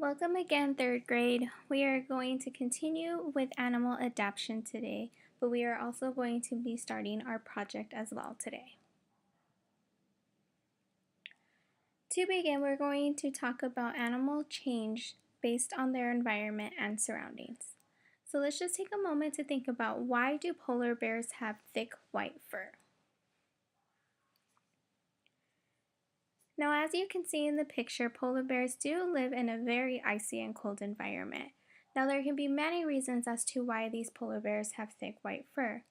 Welcome again, third grade. We are going to continue with animal adaptation today, but we are also going to be starting our project as well today. To begin, we're going to talk about animal change based on their environment and surroundings. So let's just take a moment to think about, why do polar bears have thick white fur? Now, as you can see in the picture, polar bears do live in a very icy and cold environment. Now, there can be many reasons as to why these polar bears have thick white fur.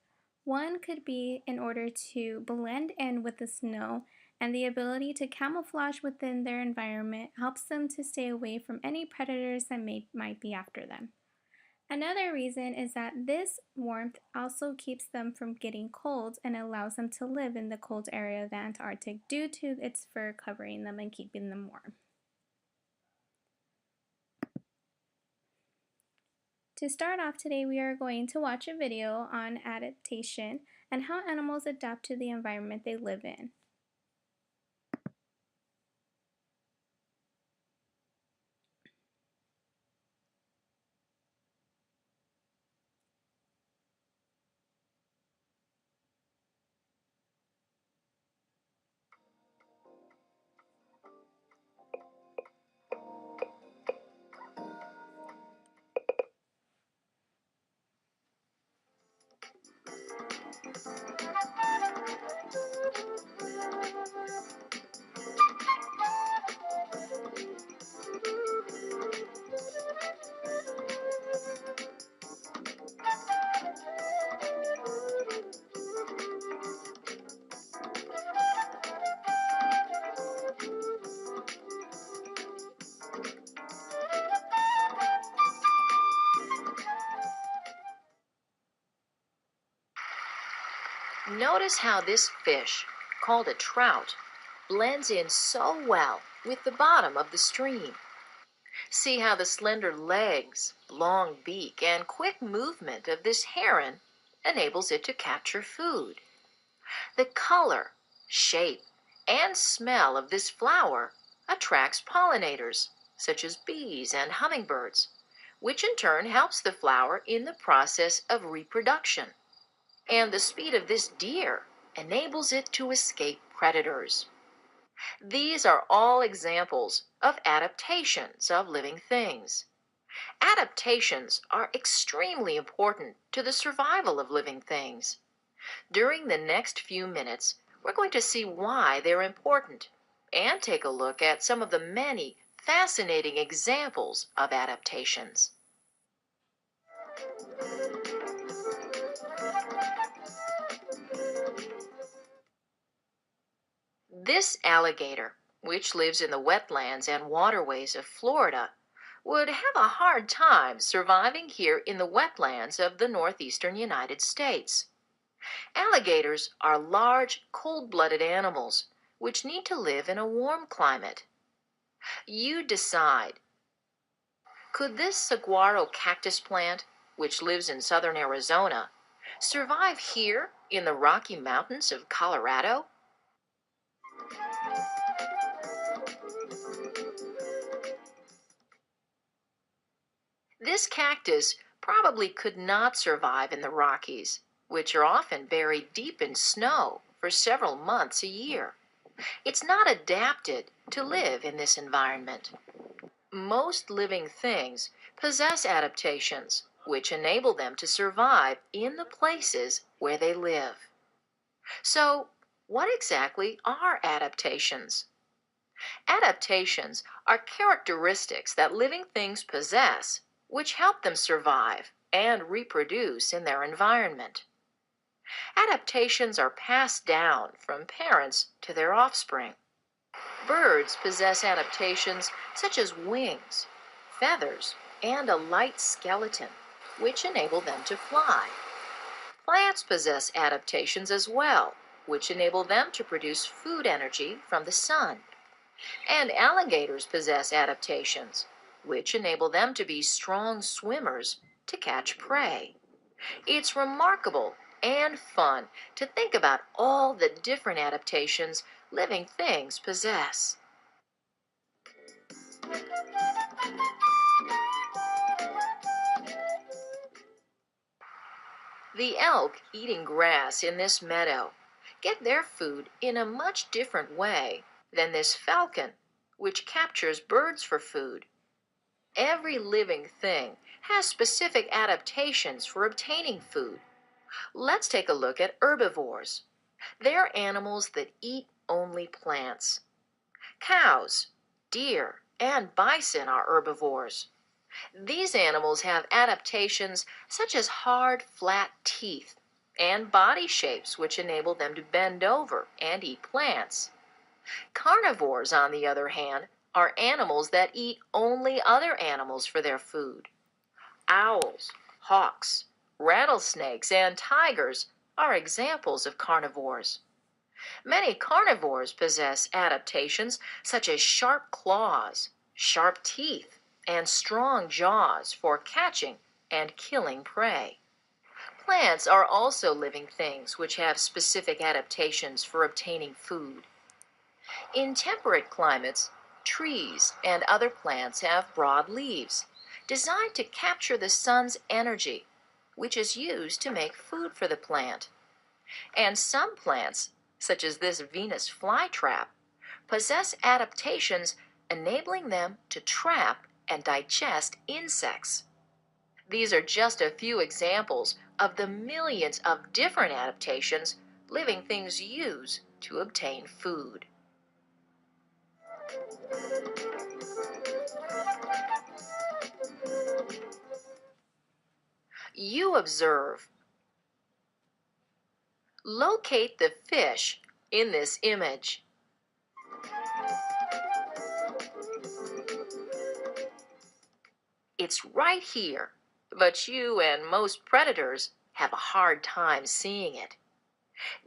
One could be in order to blend in with the snow, and the ability to camouflage within their environment helps them to stay away from any predators that might be after them. Another reason is that this warmth also keeps them from getting cold and allows them to live in the cold area of the Antarctic due to its fur covering them and keeping them warm. To start off today, we are going to watch a video on adaptation and how animals adapt to the environment they live in. Notice how this fish, called a trout, blends in so well with the bottom of the stream. See how the slender legs, long beak, and quick movement of this heron enables it to capture food. The color, shape, and smell of this flower attracts pollinators, such as bees and hummingbirds, which in turn helps the flower in the process of reproduction. And the speed of this deer enables it to escape predators. These are all examples of adaptations of living things. Adaptations are extremely important to the survival of living things. During the next few minutes, we're going to see why they're important and take a look at some of the many fascinating examples of adaptations. This alligator, which lives in the wetlands and waterways of Florida, would have a hard time surviving here in the wetlands of the northeastern United States. Alligators are large, cold-blooded animals which need to live in a warm climate. You decide. Could this saguaro cactus plant, which lives in southern Arizona, survive here in the Rocky Mountains of Colorado? This cactus probably could not survive in the Rockies, which are often buried deep in snow for several months a year. It's not adapted to live in this environment. Most living things possess adaptations which enable them to survive in the places where they live. So, what exactly are adaptations? Adaptations are characteristics that living things possess which help them survive and reproduce in their environment. Adaptations are passed down from parents to their offspring. Birds possess adaptations such as wings, feathers, and a light skeleton, which enable them to fly. Plants possess adaptations as well, which enable them to produce food energy from the sun. And alligators possess adaptations, which enable them to be strong swimmers to catch prey. It's remarkable and fun to think about all the different adaptations living things possess. The elk eating grass in this meadow get their food in a much different way than this falcon, which captures birds for food. Every living thing has specific adaptations for obtaining food. Let's take a look at herbivores. They're animals that eat only plants. Cows, deer, and bison are herbivores. These animals have adaptations such as hard, flat teeth and body shapes which enable them to bend over and eat plants. Carnivores, on the other hand, are animals that eat only other animals for their food. Owls, hawks, rattlesnakes, and tigers are examples of carnivores. Many carnivores possess adaptations such as sharp claws, sharp teeth, and strong jaws for catching and killing prey. Plants are also living things which have specific adaptations for obtaining food. In temperate climates, trees and other plants have broad leaves, designed to capture the sun's energy, which is used to make food for the plant. And some plants, such as this Venus flytrap, possess adaptations enabling them to trap and digest insects. These are just a few examples of the millions of different adaptations living things use to obtain food. You observe. Locate the fish in this image. It's right here, but you and most predators have a hard time seeing it.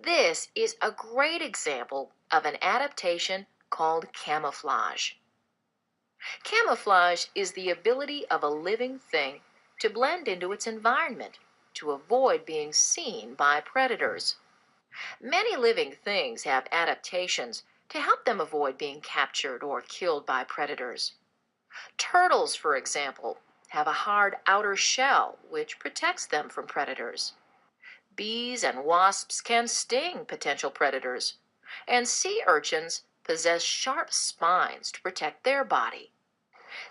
This is a great example of an adaptation called camouflage. Camouflage is the ability of a living thing to blend into its environment to avoid being seen by predators. Many living things have adaptations to help them avoid being captured or killed by predators. Turtles, for example, have a hard outer shell which protects them from predators. Bees and wasps can sting potential predators, and sea urchins possess sharp spines to protect their body.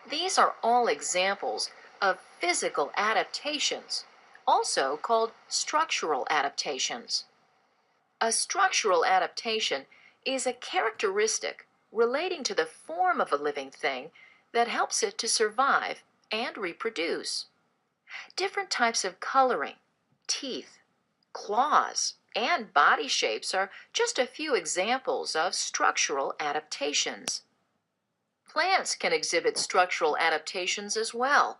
These are all examples of physical adaptations, also called structural adaptations. A structural adaptation is a characteristic relating to the form of a living thing that helps it to survive and reproduce. Different types of coloring, teeth, claws, and body shapes are just a few examples of structural adaptations. Plants can exhibit structural adaptations as well.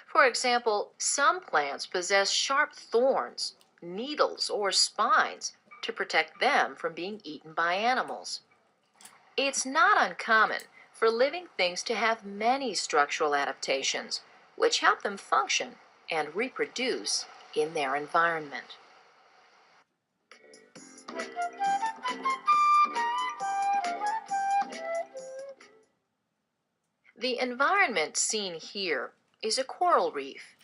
For example, some plants possess sharp thorns, needles, or spines to protect them from being eaten by animals. It's not uncommon for living things to have many structural adaptations, which help them function and reproduce in their environment. The environment seen here is a coral reef.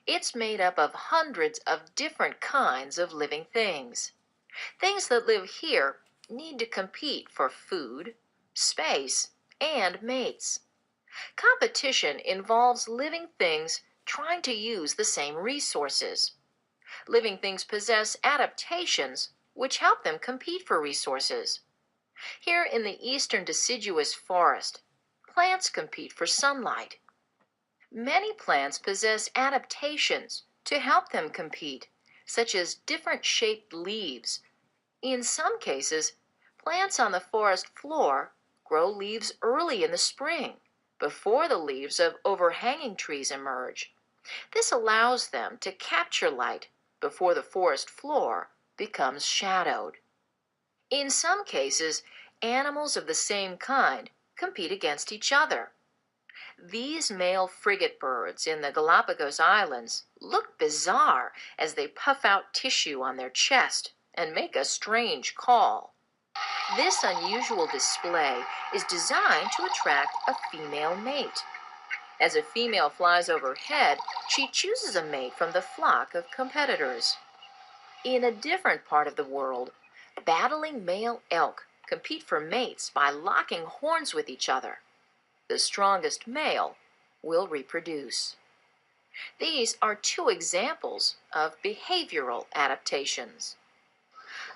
It's made up of hundreds of different kinds of living things. Things that live here need to compete for food, space, and mates. Competition involves living things trying to use the same resources. Living things possess adaptations which help them compete for resources. Here in the eastern deciduous forest, plants compete for sunlight. Many plants possess adaptations to help them compete, such as different shaped leaves. In some cases, plants on the forest floor grow leaves early in the spring, before the leaves of overhanging trees emerge. This allows them to capture light before the forest floor becomes shadowed. In some cases, animals of the same kind compete against each other. These male frigate birds in the Galapagos Islands look bizarre as they puff out tissue on their chest and make a strange call. This unusual display is designed to attract a female mate. As a female flies overhead, she chooses a mate from the flock of competitors. In a different part of the world, battling male elk compete for mates by locking horns with each other. The strongest male will reproduce. These are two examples of behavioral adaptations.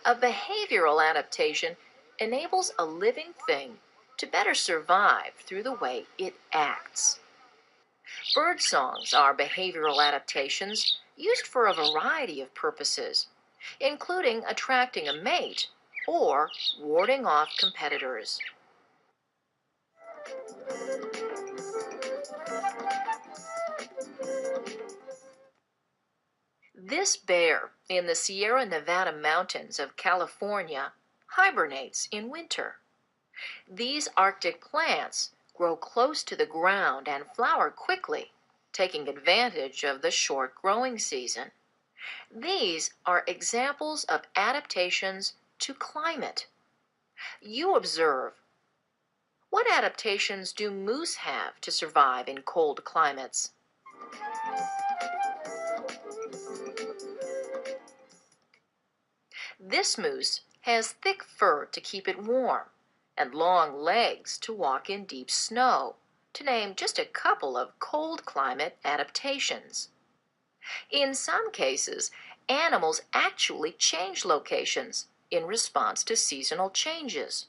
A behavioral adaptation enables a living thing to better survive through the way it acts. Bird songs are behavioral adaptations used for a variety of purposes, including attracting a mate or warding off competitors. This bear in the Sierra Nevada mountains of California hibernates in winter. These Arctic plants grow close to the ground and flower quickly, taking advantage of the short growing season. These are examples of adaptations to climate. You observe, what adaptations do moose have to survive in cold climates? This moose has thick fur to keep it warm and long legs to walk in deep snow, to name just a couple of cold climate adaptations. In some cases, animals actually change locations in response to seasonal changes.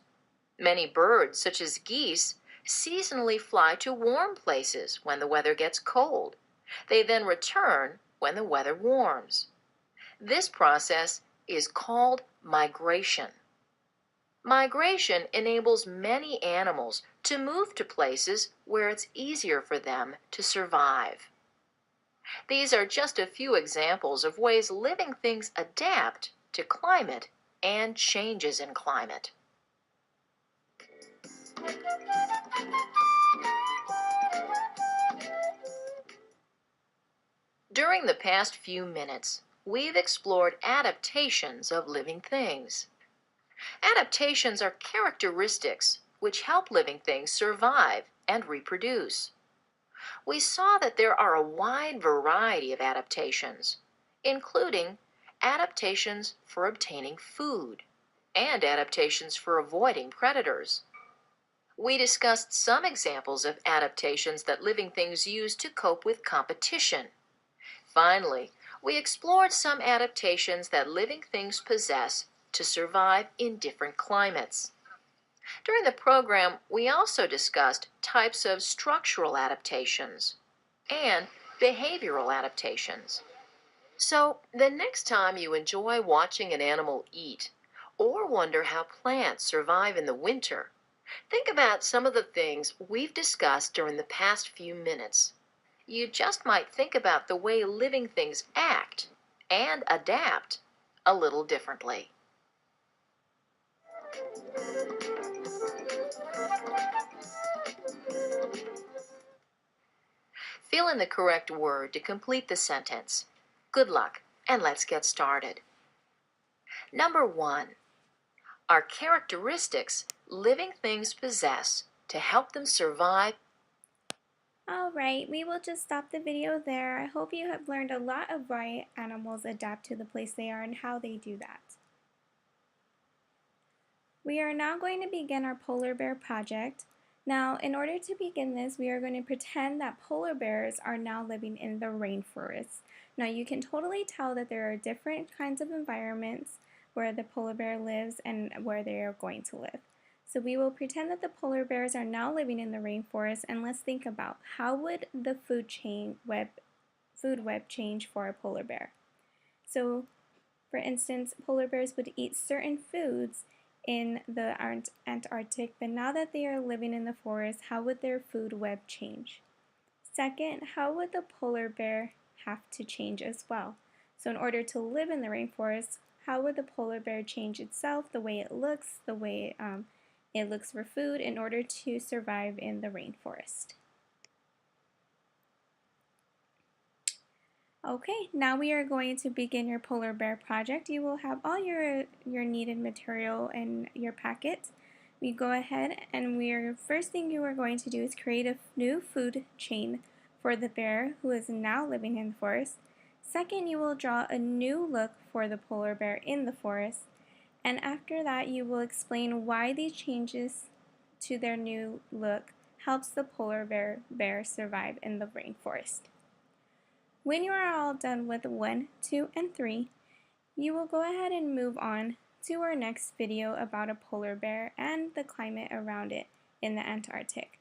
Many birds, such as geese, seasonally fly to warm places when the weather gets cold. They then return when the weather warms. This process is called migration. Migration enables many animals to move to places where it's easier for them to survive. These are just a few examples of ways living things adapt to climate and changes in climate. During the past few minutes, we've explored adaptations of living things. Adaptations are characteristics which help living things survive and reproduce. We saw that there are a wide variety of adaptations, including adaptations for obtaining food and adaptations for avoiding predators. We discussed some examples of adaptations that living things use to cope with competition. Finally, we explored some adaptations that living things possess to survive in different climates. During the program, we also discussed types of structural adaptations and behavioral adaptations. So, the next time you enjoy watching an animal eat or wonder how plants survive in the winter, think about some of the things we've discussed during the past few minutes. You just might think about the way living things act and adapt a little differently. Fill in the correct word to complete the sentence. Good luck, and let's get started. Number 1. Are characteristics living things possess to help them survive? Alright, we will just stop the video there. I hope you have learned a lot of why animals adapt to the place they are and how they do that. We are now going to begin our polar bear project. Now, in order to begin this, we are going to pretend that polar bears are now living in the rainforest. Now, you can totally tell that there are different kinds of environments where the polar bear lives and where they are going to live. So we will pretend that the polar bears are now living in the rainforest, and let's think about how would the food web change for a polar bear. So, for instance, polar bears would eat certain foods in the Antarctic, but now that they are living in the forest, how would their food web change? Second, how would the polar bear have to change as well? So in order to live in the rainforest, how would the polar bear change itself, the way it looks, the way it looks for food in order to survive in the rainforest? Okay, now we are going to begin your polar bear project. You will have all your needed material in your packet. We go ahead and first thing you are going to do is create a new food chain for the bear who is now living in the forest. Second, you will draw a new look for the polar bear in the forest, and after that you will explain why these changes to their new look helps the polar bear survive in the rainforest. When you are all done with 1, 2, and 3, you will go ahead and move on to our next video about a polar bear and the climate around it in the Antarctic.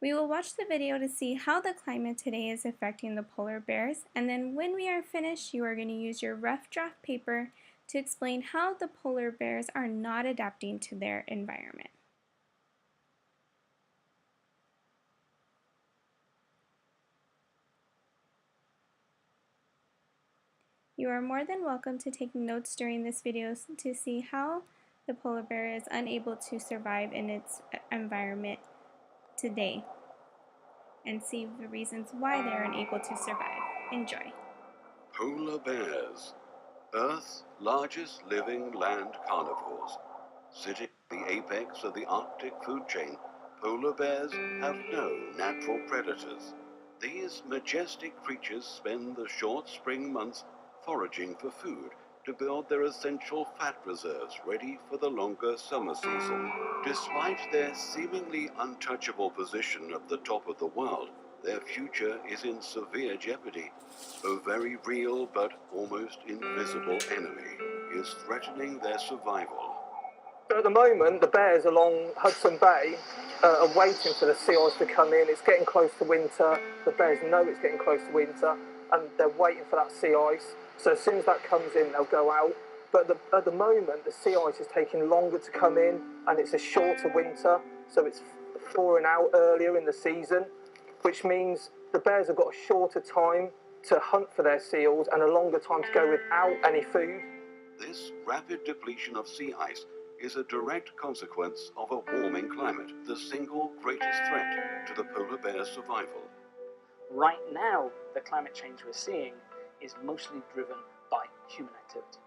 We will watch the video to see how the climate today is affecting the polar bears, and then when we are finished, you are going to use your rough draft paper to explain how the polar bears are not adapting to their environment. You are more than welcome to take notes during this video to see how the polar bear is unable to survive in its environment today and see the reasons why they are unable to survive. Enjoy. Polar bears, Earth's largest living land carnivores. Sitting at the apex of the Arctic food chain, polar bears have no natural predators. These majestic creatures spend the short spring months foraging for food to build their essential fat reserves ready for the longer summer season. Despite their seemingly untouchable position at the top of the world, their future is in severe jeopardy. A very real but almost invisible enemy is threatening their survival. So at the moment, the bears along Hudson Bay are waiting for the sea ice to come in. It's getting close to winter. The bears know it's getting close to winter, and they're waiting for that sea ice. So as soon as that comes in, they'll go out. But at the moment, the sea ice is taking longer to come in, and it's a shorter winter, so it's thawing out earlier in the season, which means the bears have got a shorter time to hunt for their seals and a longer time to go without any food. This rapid depletion of sea ice is a direct consequence of a warming climate, the single greatest threat to the polar bear's survival. Right now, the climate change we're seeing is mostly driven by human activity.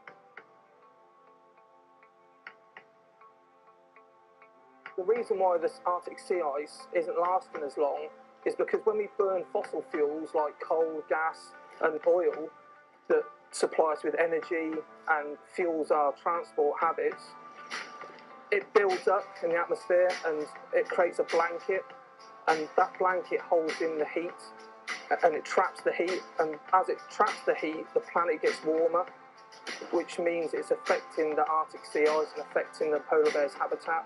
The reason why this Arctic sea ice isn't lasting as long is because when we burn fossil fuels like coal, gas and oil that supply us with energy and fuels our transport habits, it builds up in the atmosphere and it creates a blanket, and that blanket holds in the heat and it traps the heat, and as it traps the heat, the planet gets warmer, which means it's affecting the Arctic sea ice and affecting the polar bear's habitat.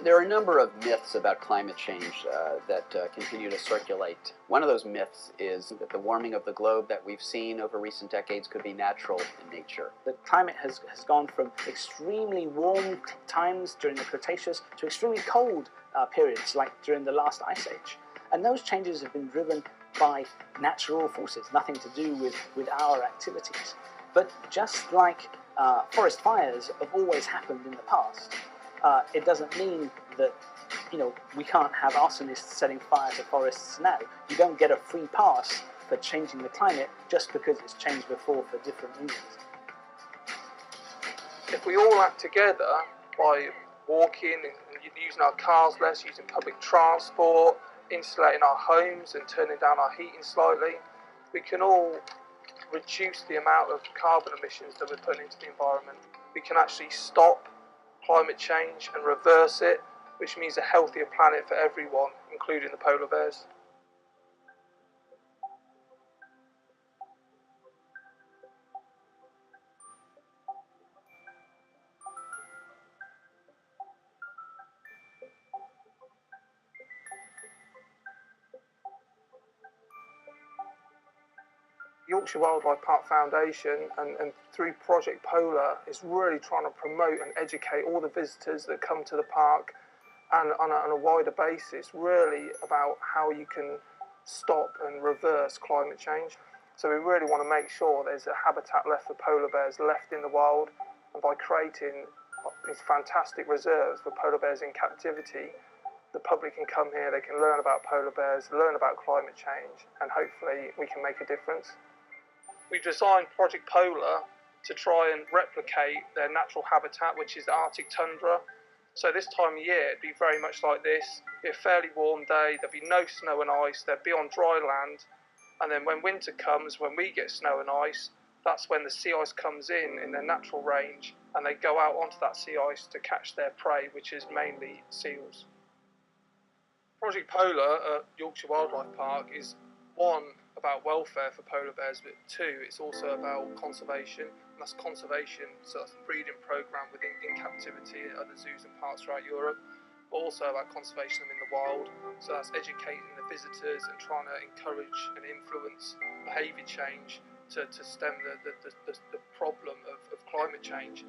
There are a number of myths about climate change that continue to circulate. One of those myths is that the warming of the globe that we've seen over recent decades could be natural in nature. The climate has gone from extremely warm times during the Cretaceous to extremely cold periods like during the last ice age. And those changes have been driven by natural forces, nothing to do with our activities. But just like forest fires have always happened in the past, it doesn't mean that we can't have arsonists setting fire to forests now. You don't get a free pass for changing the climate just because it's changed before for different reasons. If we all act together by walking and using our cars less, using public transport, insulating our homes and turning down our heating slightly, we can all reduce the amount of carbon emissions that we're putting into the environment. We can actually stop climate change and reverse it, which means a healthier planet for everyone, including the polar bears. Yorkshire Wildlife Park Foundation and through Project Polar is really trying to promote and educate all the visitors that come to the park and on a wider basis really about how you can stop and reverse climate change. So we really want to make sure there's a habitat left for polar bears left in the wild, and by creating these fantastic reserves for polar bears in captivity, the public can come here, they can learn about polar bears, learn about climate change, and hopefully we can make a difference. We've designed Project Polar to try and replicate their natural habitat, which is the Arctic tundra. So this time of year, it'd be very much like this. It'd be a fairly warm day, there'd be no snow and ice, they'd be on dry land, And then when winter comes, when we get snow and ice, that's when the sea ice comes in their natural range, and they go out onto that sea ice to catch their prey, which is mainly seals. Project Polar at Yorkshire Wildlife Park is, one, about welfare for polar bears, but two, it's also about conservation, and that's conservation, so that's a breeding programme in captivity at other zoos and parks throughout Europe, but also about conservation of them in the wild, so that's educating the visitors and trying to encourage and influence behaviour change to stem the problem of climate change.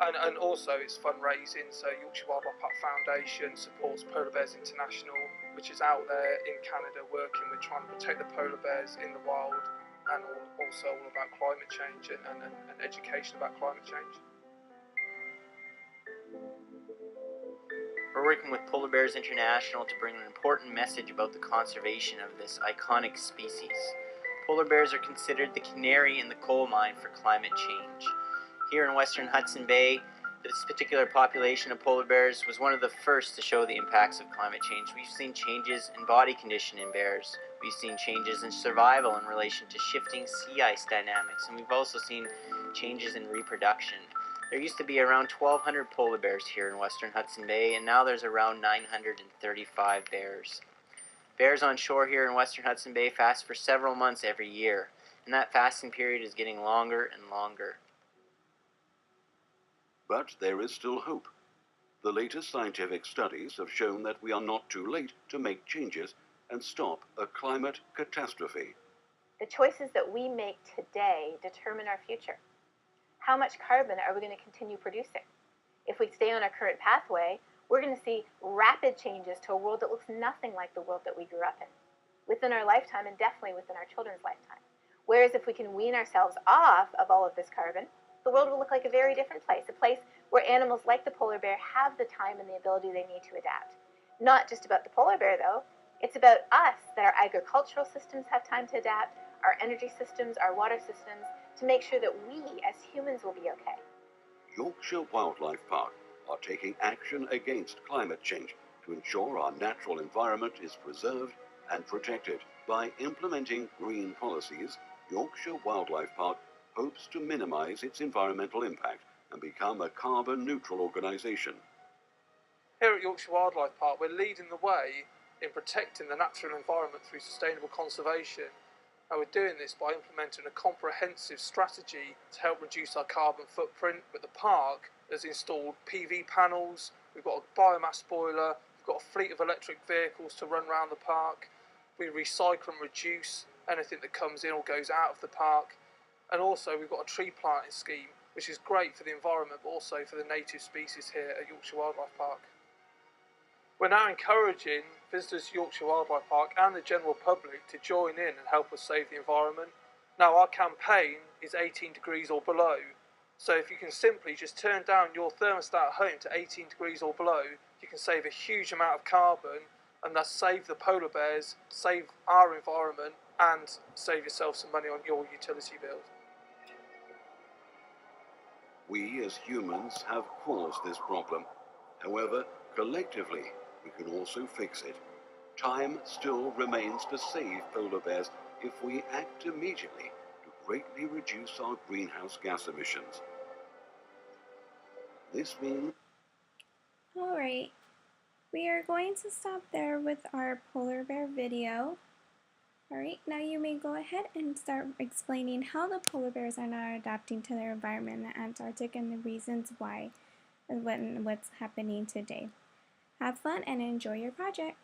And also it's fundraising, so Yorkshire Wildlife Park Foundation supports Polar Bears International, which is out there in Canada working with trying to protect the polar bears in the wild, and also all about climate change and education about climate change. We're working with Polar Bears International to bring an important message about the conservation of this iconic species. Polar bears are considered the canary in the coal mine for climate change. Here in western Hudson Bay, this particular population of polar bears was one of the first to show the impacts of climate change. We've seen changes in body condition in bears. We've seen changes in survival in relation to shifting sea ice dynamics, and we've also seen changes in reproduction. There used to be around 1,200 polar bears here in western Hudson Bay, and now there's around 935 bears. Bears on shore here in western Hudson Bay fast for several months every year, and that fasting period is getting longer and longer. But there is still hope. The latest scientific studies have shown that we are not too late to make changes and stop a climate catastrophe. The choices that we make today determine our future. How much carbon are we going to continue producing? If we stay on our current pathway, we're going to see rapid changes to a world that looks nothing like the world that we grew up in, within our lifetime and definitely within our children's lifetime. Whereas if we can wean ourselves off of all of this carbon, the world will look like a very different place, a place where animals like the polar bear have the time and the ability they need to adapt. Not just about the polar bear, though. It's about us, that our agricultural systems have time to adapt, our energy systems, our water systems, to make sure that we, as humans, will be okay. Yorkshire Wildlife Park are taking action against climate change to ensure our natural environment is preserved and protected. By implementing green policies, Yorkshire Wildlife Park hopes to minimize its environmental impact and become a carbon-neutral organisation. Here at Yorkshire Wildlife Park, we're leading the way in protecting the natural environment through sustainable conservation. And we're doing this by implementing a comprehensive strategy to help reduce our carbon footprint. But the park has installed PV panels, we've got a biomass boiler, we've got a fleet of electric vehicles to run around the park. We recycle and reduce anything that comes in or goes out of the park. And also we've got a tree planting scheme, which is great for the environment, but also for the native species here at Yorkshire Wildlife Park. We're now encouraging visitors to Yorkshire Wildlife Park and the general public to join in and help us save the environment. Now, our campaign is 18 degrees or below, so if you can simply just turn down your thermostat at home to 18 degrees or below, you can save a huge amount of carbon, and thus save the polar bears, save our environment, and save yourself some money on your utility bills. We as humans have caused this problem. However, collectively, we can also fix it. Time still remains to save polar bears if we act immediately to greatly reduce our greenhouse gas emissions. This means... Alright, we are going to stop there with our polar bear video. Alright, now you may go ahead and start explaining how the polar bears are now adapting to their environment in the Antarctic and the reasons why and what's happening today. Have fun and enjoy your project!